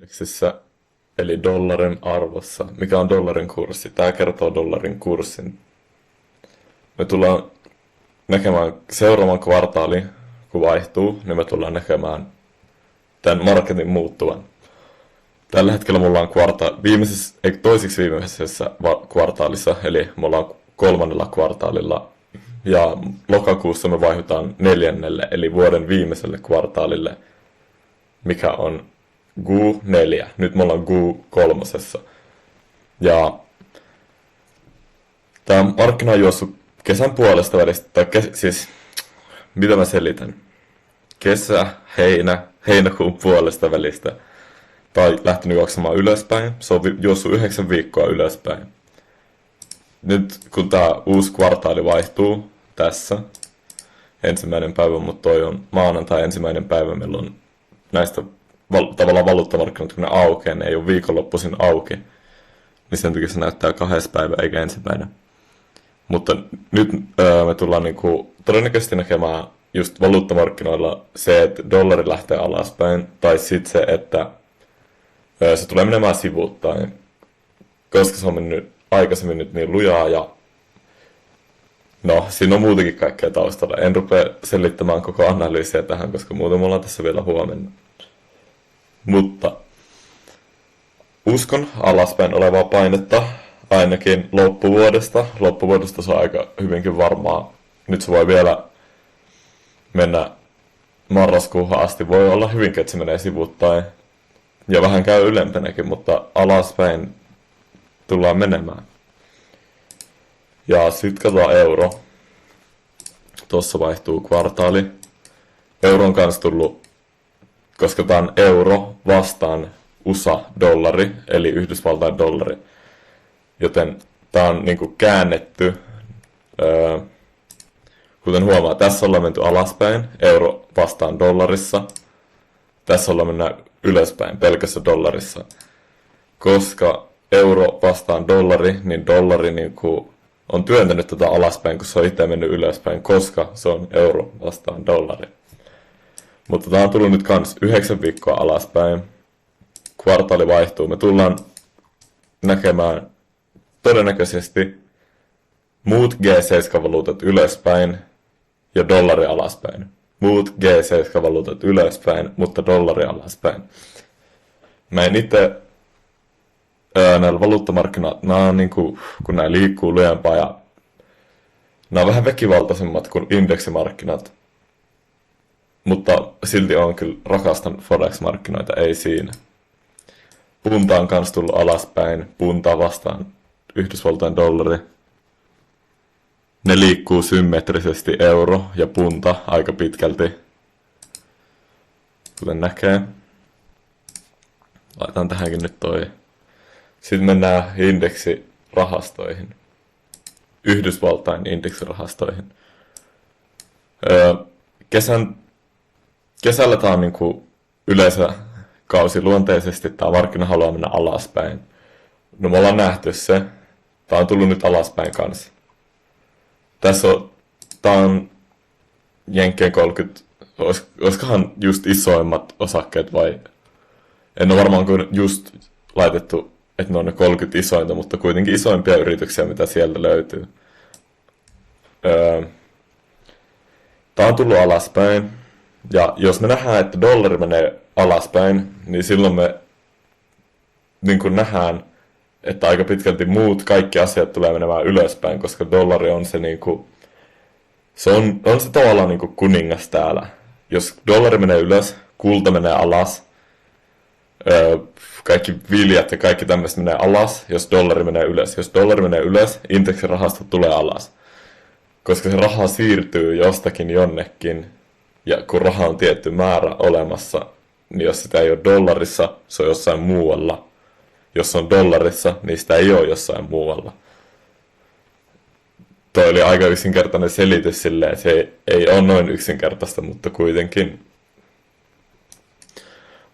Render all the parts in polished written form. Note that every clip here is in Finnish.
indeksissä, eli dollarin arvossa. Mikä on dollarin kurssi? Tämä kertoo dollarin kurssin. Me tullaan näkemään seuraavan kvartaali, kun vaihtuu, niin me tullaan näkemään tämän marketin muuttuvan. Tällä hetkellä mulla on toiseksi viimeisessä kvartaalissa, eli me ollaan kolmannella kvartaalilla. Ja lokakuussa me vaihdutaan neljännelle, eli vuoden viimeiselle kvartaalille, mikä on Q4. Nyt me ollaan Q3. Ja tämä markkina on juossut kesän puolesta välistä, tai siis, mitä mä selitän? Heinäkuun puolesta välistä. Tai lähtenyt juoksemaan ylöspäin. Se on juossut 9 viikkoa ylöspäin. Nyt kun tää uusi kvartaali vaihtuu tässä, ensimmäinen päivä, mutta toi on maanantai ensimmäinen päivä, milloin näistä tavallaan valuuttamarkkinat, kun ne aukeaa, ne ei ole viikonloppuisin auki, niin sen takia se näyttää 2. päivä eikä ensimmäinen. Mutta nyt me tullaan todennäköisesti näkemään just valuuttamarkkinoilla se, että dollari lähtee alaspäin, tai sitten se, että se tulee menemään sivuuttain, koska se on mennyt aikaisemmin nyt niin lujaa ja no, siinä on muutenkin kaikkea taustalla. En rupea selittämään koko analyysiä tähän, koska muuten me ollaan tässä vielä huomenna. Mutta uskon alaspäin olevaa painetta ainakin loppuvuodesta. Loppuvuodesta se on aika hyvinkin varmaa. Nyt se voi vielä mennä marraskuuhun asti. Voi olla hyvinkin, että se menee sivuuttain. Ja vähän käy ylempänäkin, mutta alaspäin tullaan menemään. Ja sitten katsotaan euro. Tuossa vaihtuu kvartaali. Euro on kanssa tullut, koska tämä on euro vastaan USA-dollari, eli Yhdysvaltain dollari. Joten tämä on niinku käännetty. Kuten huomaa, tässä ollaan menty alaspäin, euro vastaan dollarissa. Tässä ollaan mennä ylöspäin, pelkässä dollarissa. Koska euro vastaan dollari, niin dollari on työntänyt tätä alaspäin, kun se on itse mennyt ylöspäin, koska se on euro vastaan dollari. Mutta tämä on tullut nyt kans 9 viikkoa alaspäin. Kvartaali vaihtuu. Me tullaan näkemään todennäköisesti muut G7-valuutat ylöspäin ja dollari alaspäin. Muut G7-valuutat ylöspäin, mutta dollari alaspäin. Mä en itse näillä valuuttamarkkinat, nämä on kun nämä liikkuu lujempaa ja nämä on vähän väkivaltaisemmat kuin indeksimarkkinat. Mutta silti on kyllä rakastan Forex-markkinoita, ei siinä. Punta on kans tullut alaspäin, punta vastaan Yhdysvaltain dollari. Ne liikkuu symmetrisesti euro ja punta aika pitkälti, kuten näkee. Laitan tähänkin nyt toi. Sitten mennään indeksirahastoihin. Yhdysvaltain indeksirahastoihin. Kesällä tää on yleisökausi luonteisesti, tää markkina haluaa mennä alaspäin. No me ollaan nähty se. Tää on tullut nyt alaspäin kanssa. Tää on Jenkkien 30, olisikohan just isoimmat osakkeet vai... En ole varmaan just laitettu, että ne on ne 30 isointa, mutta kuitenkin isoimpia yrityksiä, mitä sieltä löytyy. Tää on tullut alaspäin. Ja jos me nähdään, että dollari menee alaspäin, niin silloin me nähdään, että aika pitkälti muut kaikki asiat tulee menemään ylöspäin, koska dollari on se on se tavallaan kuningas täällä. Jos dollari menee ylös, kulta menee alas, kaikki viljat ja kaikki tämmöistä menee alas, jos dollari menee ylös. Jos dollari menee ylös, indeksirahasto tulee alas. Koska se raha siirtyy jostakin jonnekin, ja kun raha on tietty määrä olemassa, niin jos sitä ei ole dollarissa, se on jossain muualla. Jos on dollarissa, niin sitä ei ole jossain muualla. Toi oli aika yksinkertainen selitys silleen, se ei ole noin yksinkertaista, mutta kuitenkin.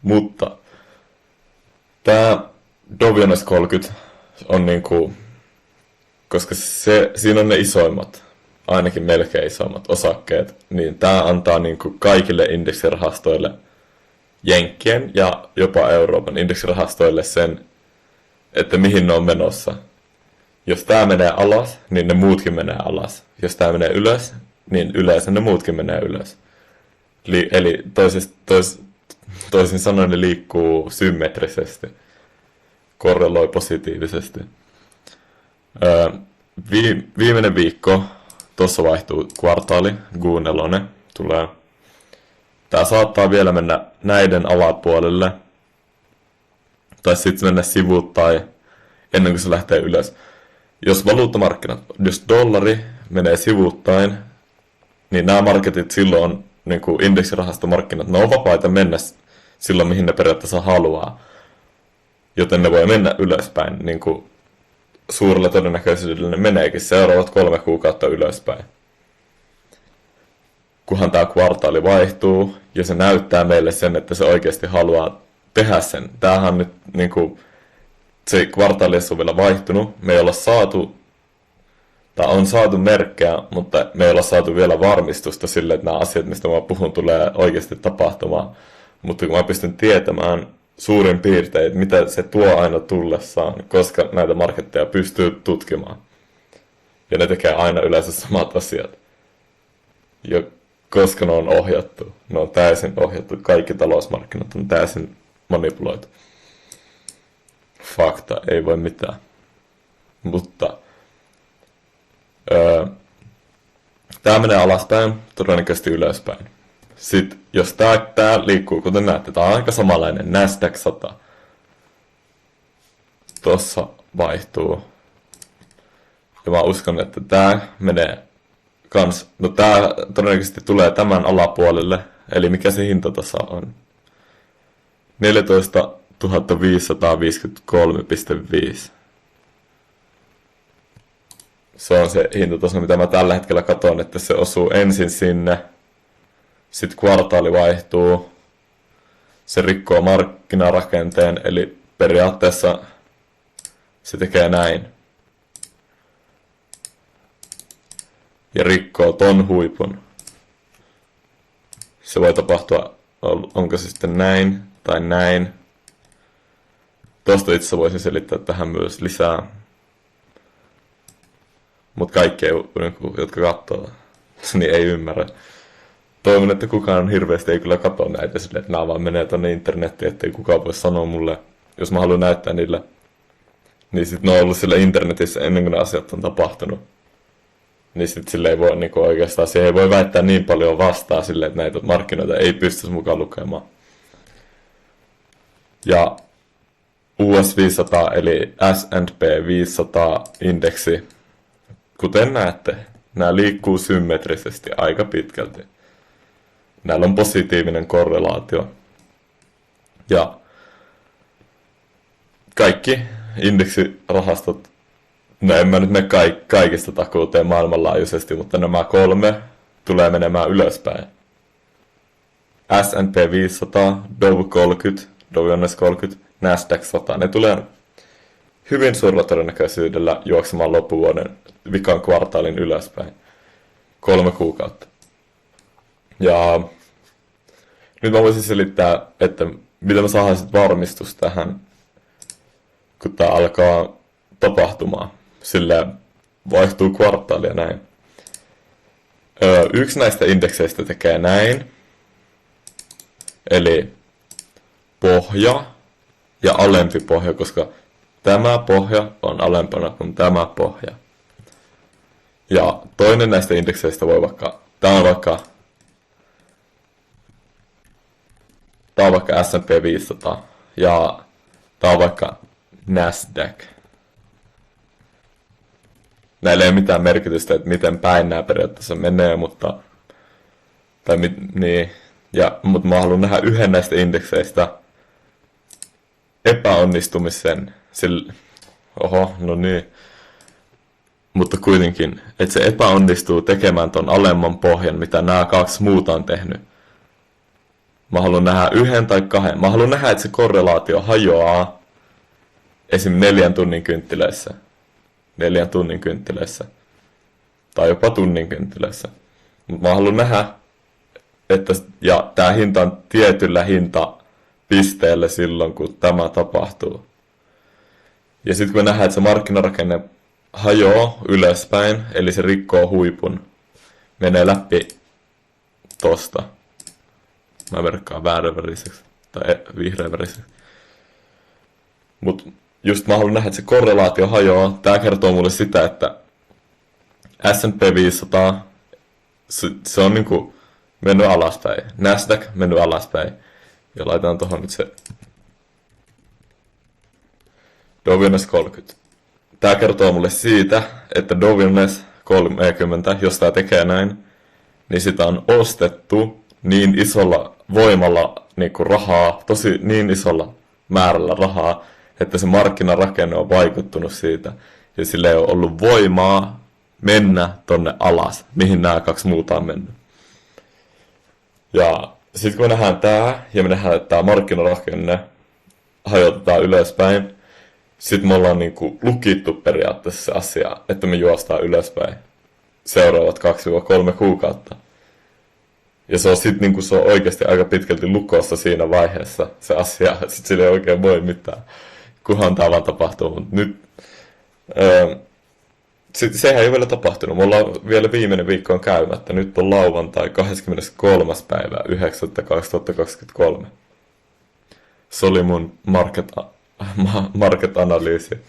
Mutta tää Dow Jones 30 on koska siinä on ne isoimmat, ainakin melkein isoimmat osakkeet, niin tää antaa kaikille indeksirahastoille Jenkkien ja jopa Euroopan indeksirahastoille sen, että mihin ne on menossa. Jos tää menee alas, niin ne muutkin menee alas. Jos tää menee ylös, niin yleensä ne muutkin menee ylös. Eli toisin sanoen ne liikkuu symmetrisesti, korreloi positiivisesti. Viimeinen viikko, tuossa vaihtuu kvartaali, Q4 tulee. Tää saattaa vielä mennä näiden alapuolelle, tai sitten mennä sivuuttain ennen kuin se lähtee ylös. Jos valuuttamarkkinat, jos dollari menee sivuuttain, niin nämä marketit silloin on, niin kuin indeksirahastomarkkinat, ne on vapaita mennä silloin, mihin ne periaatteessa haluaa. Joten ne voi mennä ylöspäin, niin kuin suurella todennäköisyydellä ne meneekin seuraavat 3 kuukautta ylöspäin. Kunhan tämä kvartaali vaihtuu ja se näyttää meille sen, että se oikeasti haluaa tehdä sen. Tämähän on nyt niin kuin, se kvartaali on vielä vaihtunut. Me ei olla saatu, tai on saatu merkkejä, mutta me ei olla saatu vielä varmistusta sille, että nämä asiat, mistä mä puhun, tulee oikeasti tapahtumaan. Mutta kun mä pystyn tietämään suurin piirtein, mitä se tuo aina tullessaan, koska näitä marketteja pystyy tutkimaan. Ja ne tekee aina yleensä samat asiat. Ja koska ne on ohjattu, ne on täysin ohjattu, kaikki talousmarkkinat on täysin manipuloitu. Fakta, ei voi mitään. Mutta tää menee alaspäin, todennäköisesti ylöspäin. Sitten jos tää liikkuu, kuten näette, tää on aika samanlainen Nasdaq 100. Tossa vaihtuu. Ja mä uskon, että tää menee kans, no tää todennäköisesti tulee tämän alapuolelle, eli mikä se hinta tuossa on? 14 553,5. Se on se hintataso, mitä mä tällä hetkellä katson, että se osuu ensin sinne, sitten kvartaali vaihtuu, se rikkoo markkinarakenteen, eli periaatteessa se tekee näin. Ja rikkoo ton huipun. Se voi tapahtua, onko se sitten näin tai näin. Tuosta itse voisin selittää tähän myös lisää. Mutta kaikki, jotka katsoo, niin ei ymmärrä. Toivon, että kukaan hirveästi ei kyllä katso näitä silleen, että nämä vaan menee tonne internettiin, ettei kukaan voi sanoa mulle, jos mä haluan näyttää niille. Niin sit ne on ollut sillä internetissä ennen kuin ne asiat on tapahtunut. Niin sit sille ei voi niinku oikeastaan, siihen ei voi väittää niin paljon vastaan silleen, että näitä markkinoita ei pystyisi mukaan lukemaan. Ja US 500 eli S&P 500 indeksi, kuten näette, nämä liikkuu symmetrisesti aika pitkälti. Näillä on positiivinen korrelaatio. Ja kaikki indeksirahastot, no en mä nyt mene kaikista takuuteen maailmanlaajuisesti, mutta nämä 3 tulee menemään ylöspäin. S&P 500, Dow 30, Dow Jones 30, Nasdaq 100, ne tulee hyvin suurella todennäköisyydellä juoksemaan loppuvuoden vikan kvartaalin ylöspäin. 3 kuukautta. Ja nyt mä voisin selittää, että mitä mä saadaan sit varmistus tähän, kun tää alkaa tapahtumaan. Sillä vaihtuu kvartaali ja näin. Yksi näistä indekseistä tekee näin. Eli pohja ja alempi pohja, koska tämä pohja on alempana kuin tämä pohja. Ja toinen näistä indekseistä voi vaikka, tämä on vaikka S&P 500 ja tämä on vaikka Nasdaq. Näillä ei ole mitään merkitystä, että miten päin nämä periaatteessa menee, mutta mutta mä haluan nähdä yhden näistä indekseistä epäonnistumisen. No niin. Mutta kuitenkin, että se epäonnistuu tekemään ton alemman pohjan, mitä nämä 2 muuta on tehnyt. Mä haluan nähdä 1 tai 2. Mä haluan nähdä, että se korrelaatio hajoaa esim. 4 tunnin kynttiläissä. 4 tunnin kynttiläissä. Tai jopa tunnin kynttiläissä. Mutta mä haluan nähdä, että ja tää hinta on tietyllä pisteelle silloin, kun tämä tapahtuu. Ja sitten kun me nähdään, että se markkinarakenne hajoaa ylöspäin, eli se rikkoo huipun, menee läpi tosta. Mä merkkaan vääränväriseksi tai vihreänväriseksi. Mut just mä haluan nähdä, että se korrelaatio hajoaa. Tää kertoo mulle sitä, että S&P 500, se on niinku mennyt alaspäin. Nasdaq mennyt alaspäin. Ja laitetaan tohon nyt se Dow Jones 30. Tää kertoo mulle siitä, että Dow Jones 30, jos tää tekee näin, niin sitä on ostettu niin isolla voimalla niinku rahaa, tosi niin isolla määrällä rahaa, että se markkinarakenne on vaikuttunut siitä. Ja sillä ei ole ollut voimaa mennä tonne alas, mihin nämä kaksi muuta on mennyt. Ja sitten kun me nähdään tää, ja me nähdään, että tää markkinarakenne hajotetaan ylöspäin, sitten me ollaan niinku lukittu periaatteessa se asia, että me juostaan ylöspäin seuraavat 2-3 kuukautta. Ja se on sit niinku se on oikeasti aika pitkälti lukossa siinä vaiheessa se asia, sit sillä ei oikein voi mitään, kunhan tää vaan tapahtuu. Mut nyt, sehän ei ole vielä tapahtunut, me ollaan vielä viimeinen viikko on käymättä, nyt on lauantai 23. päivä 9.2023. Se oli mun marketin analyysi.